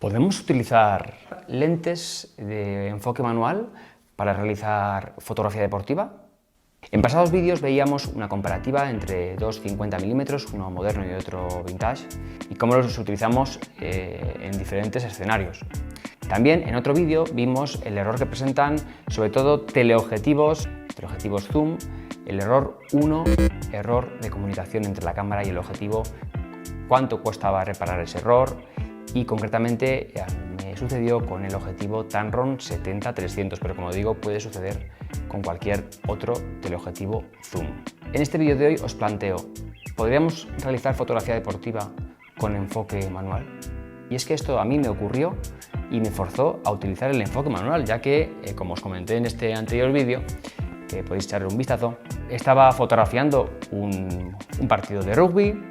¿Podemos utilizar lentes de enfoque manual para realizar fotografía deportiva? En pasados vídeos veíamos una comparativa entre dos 50 mm, uno moderno y otro vintage, y cómo los utilizamos en diferentes escenarios. También en otro vídeo vimos el error que presentan sobre todo teleobjetivos zoom, el error 1, error de comunicación entre la cámara y el objetivo, cuánto costaba reparar ese error, y concretamente me sucedió con el objetivo Tamron 70-300, pero como digo, puede suceder con cualquier otro teleobjetivo zoom. En este vídeo de hoy os planteo, ¿podríamos realizar fotografía deportiva con enfoque manual? Y es que esto a mí me ocurrió y me forzó a utilizar el enfoque manual, ya que, como os comenté en este anterior vídeo, que podéis echarle un vistazo, estaba fotografiando un partido de rugby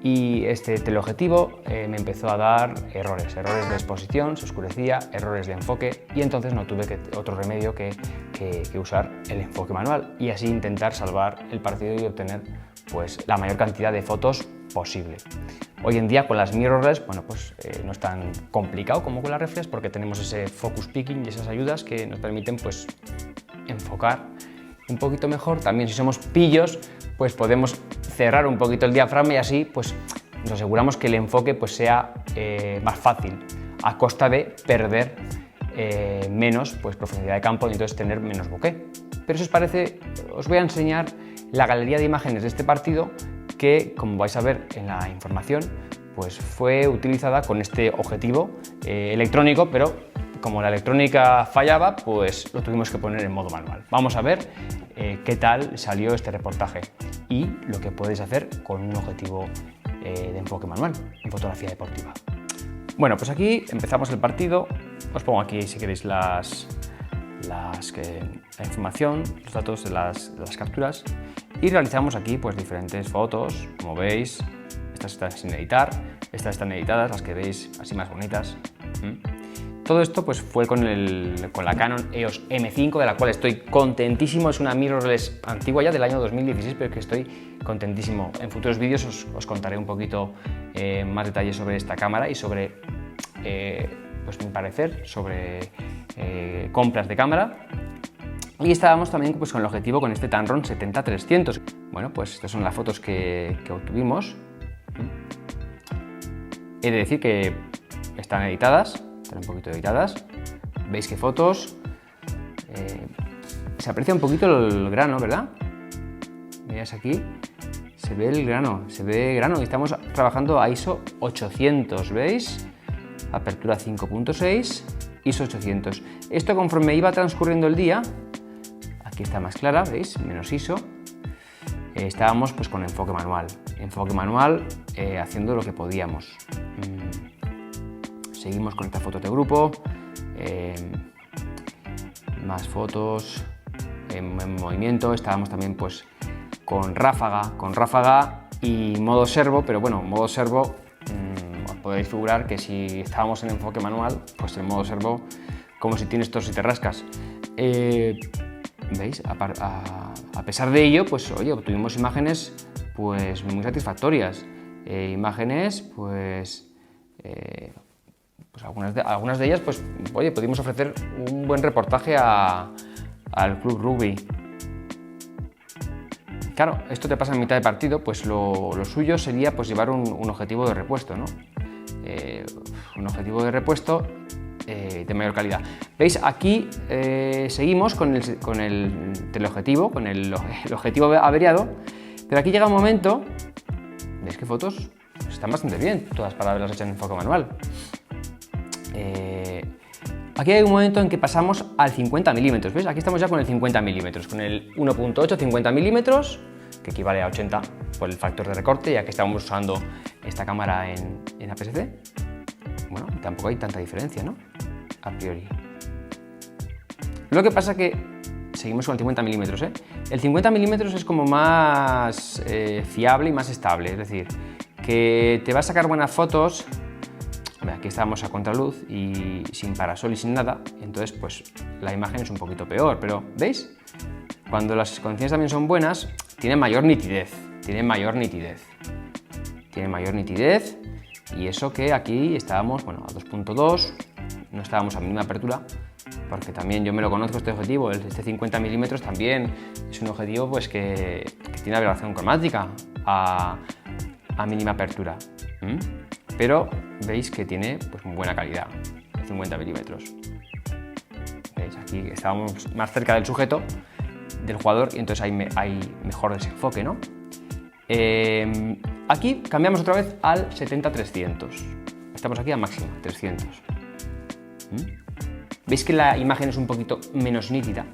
y este teleobjetivo me empezó a dar errores de exposición, se oscurecía, errores de enfoque, y entonces no tuve otro remedio que usar el enfoque manual y así intentar salvar el partido y obtener pues, la mayor cantidad de fotos posible. Hoy en día con las mirrorless, bueno, pues no es tan complicado como con las reflex porque tenemos ese focus picking y esas ayudas que nos permiten pues, enfocar un poquito mejor. También si somos pillos, pues podemos cerrar un poquito el diafragma y así pues, nos aseguramos que el enfoque pues, sea más fácil a costa de perder menos pues, profundidad de campo y entonces tener menos bokeh. Pero si os parece, os voy a enseñar la galería de imágenes de este partido que, como vais a ver en la información, pues fue utilizada con este objetivo electrónico, pero como la electrónica fallaba, pues lo tuvimos que poner en modo manual. Vamos a ver qué tal salió este reportaje y lo que podéis hacer con un objetivo de enfoque manual en fotografía deportiva. Bueno, pues aquí empezamos el partido. Os pongo aquí, si queréis, la información, los datos de las capturas, y realizamos aquí pues diferentes fotos, como veis. Estas están sin editar, estas están editadas, las que veis así más bonitas. Todo esto pues, fue con la Canon EOS M5, de la cual estoy contentísimo. Es una mirrorless antigua ya del año 2016, pero que estoy contentísimo. En futuros vídeos os contaré un poquito más detalles sobre esta cámara y sobre pues, mi parecer sobre compras de cámara. Y estábamos también pues, con el objetivo con este Tamron 70-300. Bueno, pues estas son las fotos que obtuvimos. He de decir que están editadas. Están un poquito editadas. Veis que fotos. Se aprecia un poquito el grano, ¿verdad? Miráis aquí. Se ve el grano, y estamos trabajando a ISO 800, ¿veis? Apertura 5.6, ISO 800. Esto conforme iba transcurriendo el día, aquí está más clara, ¿veis? Menos ISO. Estábamos pues con enfoque manual. Haciendo lo que podíamos. Seguimos con estas fotos de grupo, más fotos en movimiento. Estábamos también pues, con ráfaga y modo servo, pero bueno, modo servo, os podéis figurar que si estábamos en enfoque manual, pues en modo servo, como si tienes tos y te rascas. ¿Veis? A pesar de ello, pues oye, obtuvimos imágenes pues, muy satisfactorias. Imágenes, pues algunas de ellas, pues, oye, pudimos ofrecer un buen reportaje al club rugby. Claro, esto te pasa en mitad de partido, pues lo suyo sería pues, llevar un objetivo de repuesto, ¿no? Un objetivo de repuesto de mayor calidad. ¿Veis? Aquí seguimos con el teleobjetivo, con el objetivo averiado, pero aquí llega un momento, ¿veis qué fotos? Pues están bastante bien, todas para haberlas hecho en enfoque manual. Aquí hay un momento en que pasamos al 50 mm, ¿ves? Aquí estamos ya con el 50 mm, con el 1.8 50 mm, que equivale a 80 por el factor de recorte, ya que estamos usando esta cámara en APS-C. Bueno, tampoco hay tanta diferencia, ¿no? A priori. Lo que pasa que seguimos con el 50 mm, ¿eh? El 50 mm es como más fiable y más estable, es decir, que te va a sacar buenas fotos. Aquí estamos a contraluz y sin parasol y sin nada, entonces pues la imagen es un poquito peor, pero ¿veis? Cuando las condiciones también son buenas, tiene mayor nitidez, Y eso que aquí estábamos, bueno, a 2.2, no estábamos a mínima apertura, porque también yo me lo conozco este objetivo, este 50 mm también es un objetivo pues que tiene aberración cromática a mínima apertura. Pero veis que tiene pues muy buena calidad, 50 mm. ¿Veis? Aquí estábamos más cerca del sujeto, del jugador, y entonces hay mejor desenfoque, ¿no? Aquí cambiamos otra vez al 70-300. Estamos aquí a máxima, 300. ¿Veis que la imagen es un poquito menos nítida?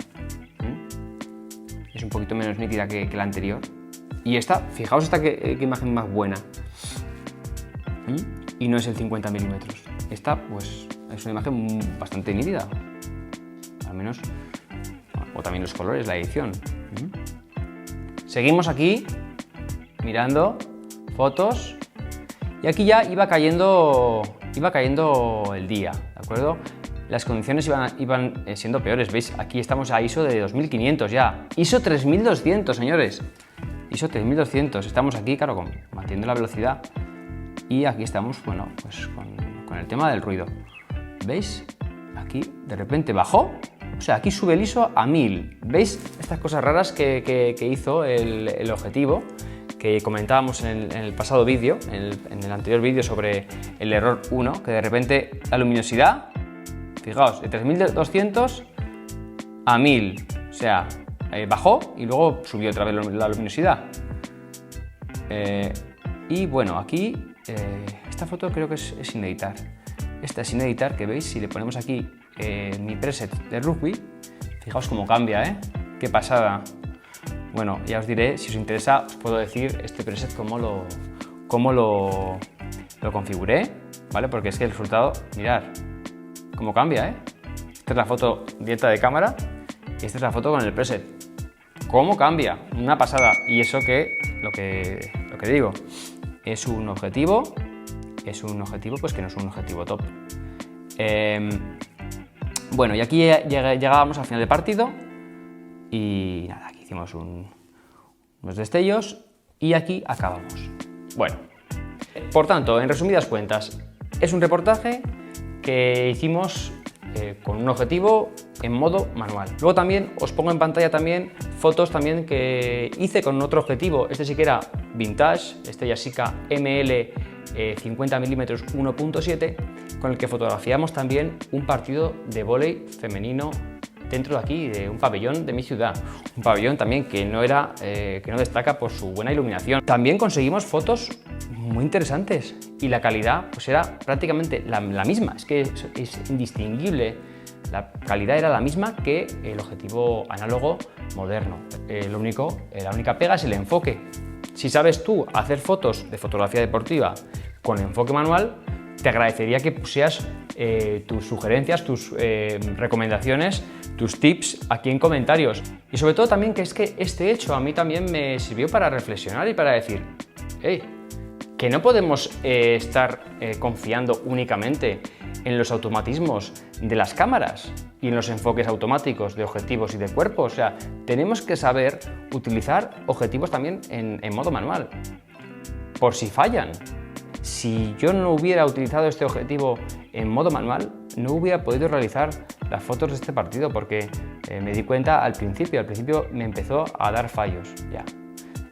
Es un poquito menos nítida que la anterior. Y esta, fijaos esta qué imagen más buena. Y no es el 50 mm. Esta, pues, es una imagen bastante nítida. Al menos, o también los colores, la edición. Seguimos aquí mirando fotos y aquí ya iba cayendo el día, ¿de acuerdo? Las condiciones iban siendo peores, ¿veis? Aquí estamos a ISO de 2500 ya, ISO 3200, señores, ISO 3200, estamos aquí, claro, manteniendo la velocidad y aquí estamos, bueno, pues con el tema del ruido, ¿veis? Aquí de repente bajó, o sea, aquí sube el ISO a 1000, ¿veis? Estas cosas raras que hizo el objetivo, que comentábamos en el pasado vídeo, en el anterior vídeo sobre el error 1, que de repente la luminosidad, fijaos, de 3200 a 1000, o sea, bajó y luego subió otra vez la luminosidad. Y bueno, aquí, esta foto creo que es sin editar. Esta es sin editar, que veis, si le ponemos aquí mi preset de rugby, fijaos cómo cambia, ¿eh? ¡Qué pasada! Bueno, ya os diré, si os interesa, os puedo decir este preset cómo lo configuré, ¿vale? Porque es que el resultado, mirad, cómo cambia, ¿eh? Esta es la foto directa de cámara y esta es la foto con el preset. ¿Cómo cambia? Una pasada. Y eso que, lo que digo, es un objetivo pues que no es un objetivo top. Bueno, y aquí llegábamos al final del partido y nada, aquí hicimos unos destellos y aquí acabamos. Bueno, por tanto, en resumidas cuentas, es un reportaje que hicimos con un objetivo en modo manual. Luego también os pongo en pantalla también fotos también que hice con otro objetivo. Este sí que era vintage, este Yashica ML 50 mm 1.7, con el que fotografiamos también un partido de vóley femenino dentro de aquí, de un pabellón de mi ciudad. Un pabellón también que no destaca por su buena iluminación. También conseguimos fotos muy interesantes y la calidad pues era prácticamente la misma, es que es indistinguible. La calidad era la misma que el objetivo análogo moderno. La única pega es el enfoque. Si sabes tú hacer fotos de fotografía deportiva con enfoque manual, te agradecería que pusieras tus sugerencias, tus recomendaciones, tus tips aquí en comentarios. Y sobre todo también que es que este hecho a mí también me sirvió para reflexionar y para decir, hey, que no podemos estar confiando únicamente en los automatismos de las cámaras y en los enfoques automáticos de objetivos y de cuerpo. O sea, tenemos que saber utilizar objetivos también en modo manual, por si fallan. Si yo no hubiera utilizado este objetivo en modo manual, no hubiera podido realizar las fotos de este partido porque me di cuenta al principio me empezó a dar fallos ya.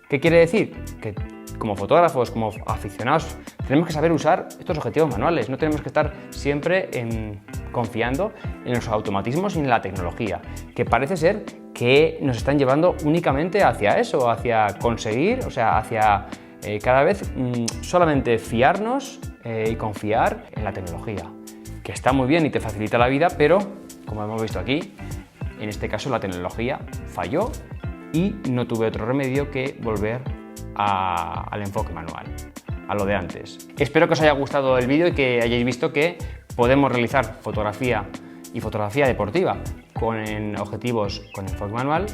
¿Qué quiere decir? Que como fotógrafos, como aficionados, tenemos que saber usar estos objetivos manuales, no tenemos que estar siempre confiando en los automatismos y en la tecnología, que parece ser que nos están llevando únicamente hacia eso, hacia conseguir, o sea, hacia cada vez solamente fiarnos y confiar en la tecnología, que está muy bien y te facilita la vida, pero como hemos visto aquí, en este caso la tecnología falló y no tuve otro remedio que volver al enfoque manual, a lo de antes. Espero que os haya gustado el vídeo y que hayáis visto que podemos realizar fotografía y fotografía deportiva con objetivos con enfoque manual.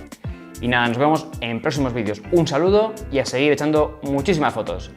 Y nada, nos vemos en próximos vídeos. Un saludo y a seguir echando muchísimas fotos.